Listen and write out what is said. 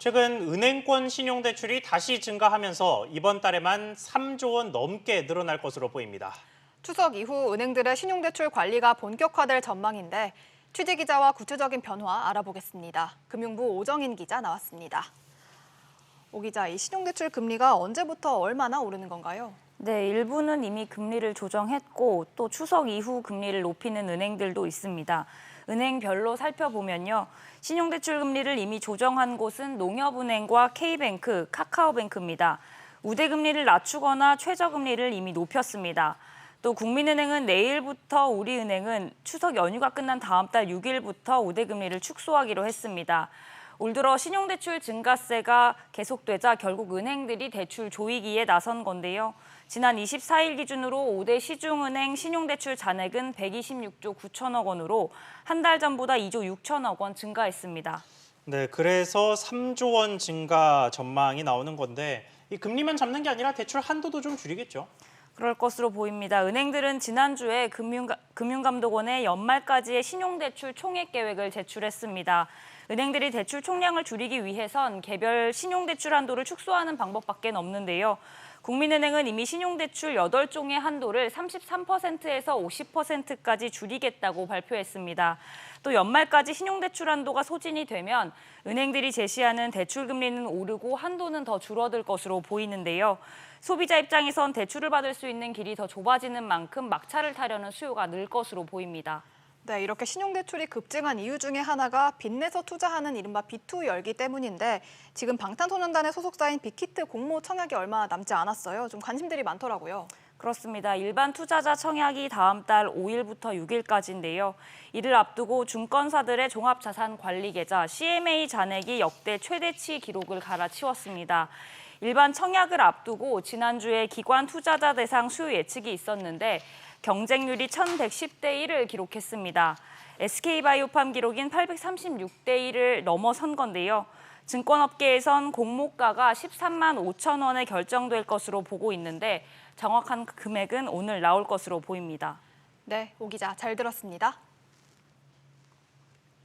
최근 은행권 신용대출이 다시 증가하면서 이번 달에만 3조 원 넘게 늘어날 것으로 보입니다. 추석 이후 은행들의 신용대출 관리가 본격화될 전망인데 취재기자와 구체적인 변화 알아보겠습니다. 금융부 오정인 기자 나왔습니다. 오 기자, 이 신용대출 금리가 언제부터 얼마나 오르는 건가요? 네, 일부는 이미 금리를 조정했고 또 추석 이후 금리를 높이는 은행들도 있습니다. 은행별로 살펴보면요. 신용대출 금리를 이미 조정한 곳은 농협은행과 K뱅크, 카카오뱅크입니다. 우대금리를 낮추거나 최저금리를 이미 높였습니다. 또 국민은행은 내일부터 우리은행은 추석 연휴가 끝난 다음 달 6일부터 우대금리를 축소하기로 했습니다. 올 들어 신용대출 증가세가 계속되자 결국 은행들이 대출 조이기에 나선 건데요. 지난 24일 기준으로 5대 시중은행 신용대출 잔액은 126조 9천억 원으로 한 달 전보다 2조 6천억 원 증가했습니다. 네, 그래서 3조 원 증가 전망이 나오는 건데 이 금리만 잡는 게 아니라 대출 한도도 좀 줄이겠죠? 그럴 것으로 보입니다. 은행들은 지난주에 금융감독원에 연말까지의 신용대출 총액 계획을 제출했습니다. 은행들이 대출 총량을 줄이기 위해선 개별 신용대출 한도를 축소하는 방법밖에 없는데요. 국민은행은 이미 신용대출 8종의 한도를 33%에서 50%까지 줄이겠다고 발표했습니다. 또 연말까지 신용대출 한도가 소진이 되면 은행들이 제시하는 대출 금리는 오르고 한도는 더 줄어들 것으로 보이는데요. 소비자 입장에선 대출을 받을 수 있는 길이 더 좁아지는 만큼 막차를 타려는 수요가 늘 것으로 보입니다. 네, 이렇게 신용대출이 급증한 이유 중에 하나가 빚내서 투자하는 이른바 B2 열기 때문인데 지금 방탄소년단의 소속사인 빅히트 공모 청약이 얼마 남지 않았어요. 좀 관심들이 많더라고요. 그렇습니다. 일반 투자자 청약이 다음 달 5일부터 6일까지인데요. 이를 앞두고 증권사들의 종합자산관리계좌 CMA 잔액이 역대 최대치 기록을 갈아치웠습니다. 일반 청약을 앞두고 지난주에 기관 투자자 대상 수요 예측이 있었는데 경쟁률이 1110대 1을 기록했습니다. SK바이오팜 기록인 836대 1을 넘어선 건데요. 증권업계에선 공모가가 13만 5천 원에 결정될 것으로 보고 있는데 정확한 금액은 오늘 나올 것으로 보입니다. 네, 오 기자 잘 들었습니다.